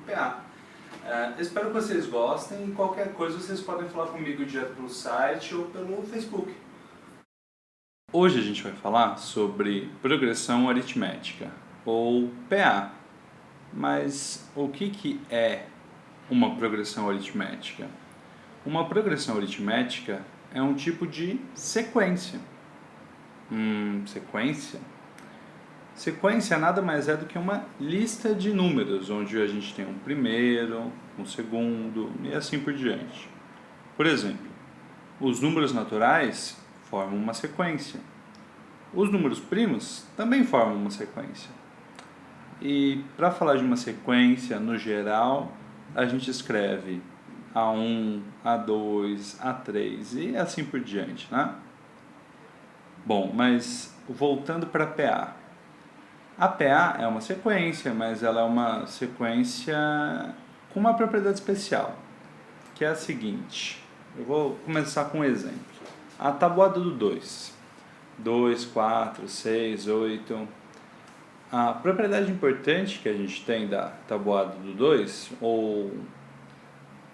PA. Espero que vocês gostem e qualquer coisa vocês podem falar comigo direto pelo site ou pelo Facebook. Hoje a gente vai falar sobre progressão aritmética, ou PA. Mas o que é uma progressão aritmética? Uma progressão aritmética é um tipo de sequência. Sequência? Sequência nada mais é do que uma lista de números, onde a gente tem um primeiro, um segundo e assim por diante. Por exemplo, os números naturais formam uma sequência. Os números primos também formam uma sequência. E para falar de uma sequência, no geral, a gente escreve A1, A2, A3 e assim por diante, né? Bom, mas voltando para a PA. A PA é uma sequência, mas ela é uma sequência com uma propriedade especial, que é a seguinte. Eu vou começar com um exemplo. A tabuada do 2. 2, 4, 6, 8. A propriedade importante que a gente tem da tabuada do 2, ou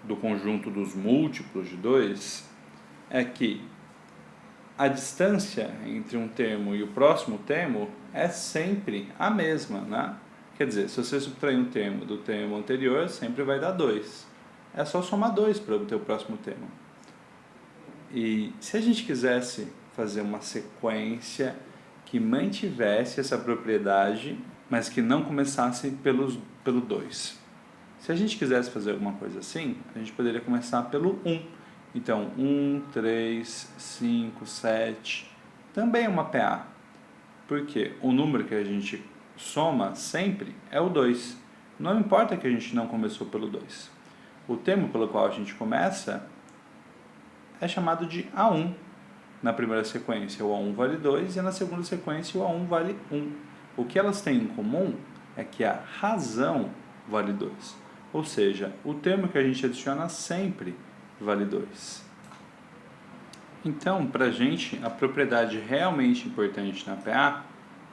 do conjunto dos múltiplos de 2, é que a distância entre um termo e o próximo termo é sempre a mesma, né? Quer dizer, se você subtrair um termo do termo anterior, sempre vai dar 2. É só somar 2 para obter o próximo termo. E se a gente quisesse fazer uma sequência que mantivesse essa propriedade, mas que não começasse pelo 2. Se a gente quisesse fazer alguma coisa assim, a gente poderia começar pelo 1. Então, 1, 3, 5, 7, também é uma PA. Porque o número que a gente soma sempre é o 2. Não importa que a gente não começou pelo 2. O termo pelo qual a gente começa é chamado de A1. Na primeira sequência, o A1 vale 2 e na segunda sequência, o A1 vale 1. O que elas têm em comum é que a razão vale 2. Ou seja, o termo que a gente adiciona sempre vale 2. Então, para a gente, a propriedade realmente importante na PA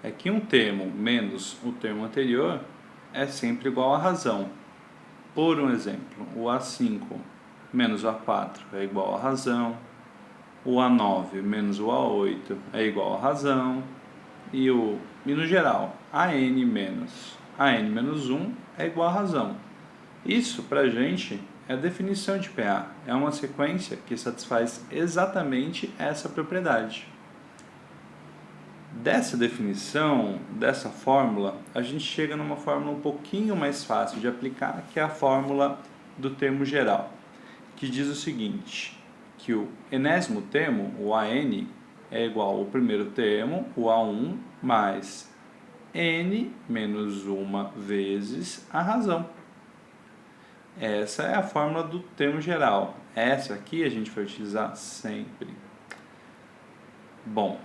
é que um termo menos o termo anterior é sempre igual à razão. Por um exemplo, o A5 menos o A4 é igual à razão, o A9 menos o A8 é igual à razão, e no geral, AN menos menos 1 é igual à razão. Isso, para a gente, é a definição de PA. É uma sequência que satisfaz exatamente essa propriedade. Dessa definição, dessa fórmula, a gente chega numa fórmula um pouquinho mais fácil de aplicar, que é a fórmula do termo geral, que diz o seguinte, que o enésimo termo, o AN, é igual ao primeiro termo, o A1, mais N menos 1 vezes a razão. Essa é a fórmula do termo geral. Essa aqui a gente vai utilizar sempre. Bom,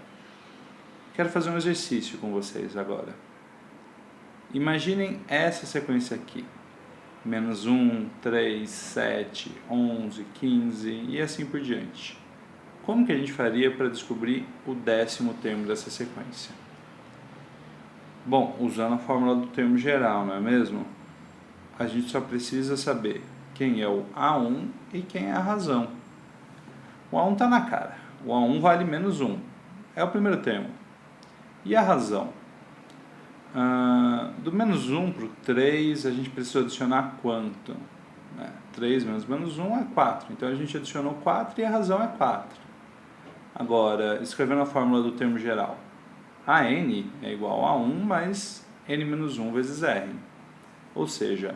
quero fazer um exercício com vocês agora. Imaginem essa sequência aqui. Menos 1, 3, 7, 11, 15 e assim por diante. Como que a gente faria para descobrir o 10º termo dessa sequência? Bom, usando a fórmula do termo geral, não é mesmo? A gente só precisa saber quem é o A1 e quem é a razão. O A1 está na cara. O A1 vale menos 1. É o primeiro termo. E a razão? Do menos 1 para o 3, a gente precisa adicionar quanto? 3 menos 1 é 4. Então, a gente adicionou 4 e a razão é 4. Agora, escrevendo a fórmula do termo geral. AN é igual a 1 mais N menos 1 vezes R. Ou seja,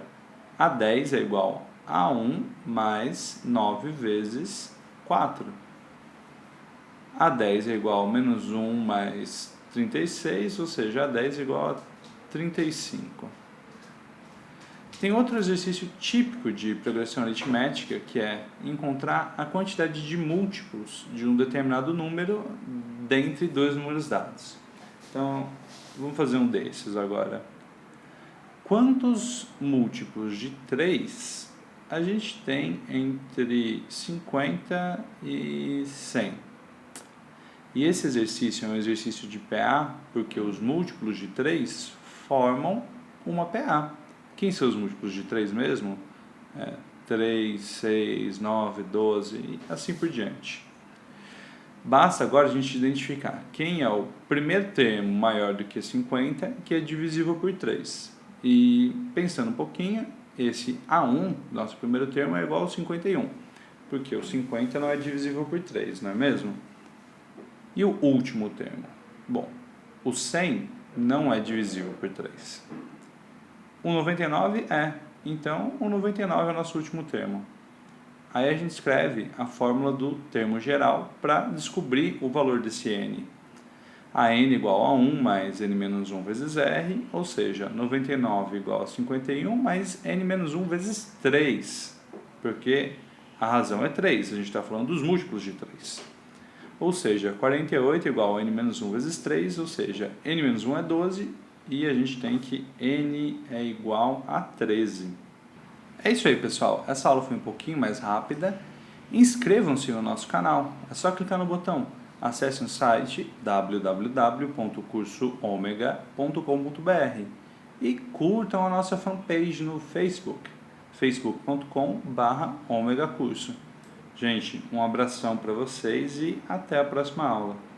A10 é igual a 1 mais 9 vezes 4. A10 é igual a menos 1 mais 36, ou seja, A10 é igual a 35. Tem outro exercício típico de progressão aritmética, que é encontrar a quantidade de múltiplos de um determinado número dentre dois números dados. Então, vamos fazer um desses agora. Quantos múltiplos de 3 a gente tem entre 50 e 100? E esse exercício é um exercício de PA, porque os múltiplos de 3 formam uma PA, Quem são os múltiplos de 3 mesmo? 3, 6, 9, 12 e assim por diante. Basta agora a gente identificar quem é o primeiro termo maior do que 50, que é divisível por 3. E pensando um pouquinho, esse A1, nosso primeiro termo, é igual ao 51, porque o 50 não é divisível por 3, não é mesmo? E o último termo? Bom, o 100 não é divisível por 3. O 99 é, então o 99 é o nosso último termo. Aí a gente escreve a fórmula do termo geral para descobrir o valor desse n. A n igual a 1 mais n menos 1 vezes r, ou seja, 99 igual a 51 mais n menos 1 vezes 3, porque a razão é 3, a gente está falando dos múltiplos de 3. Ou seja, 48 igual a n menos 1 vezes 3, ou seja, n menos 1 é 12 e a gente tem que n é igual a 13. É isso aí, pessoal. Essa aula foi um pouquinho mais rápida. Inscrevam-se no nosso canal. É só clicar no botão. Acesse o site www.cursoomega.com.br e curtam a nossa fanpage no Facebook, facebook.com/omegacurso. Gente, um abração para vocês e até a próxima aula.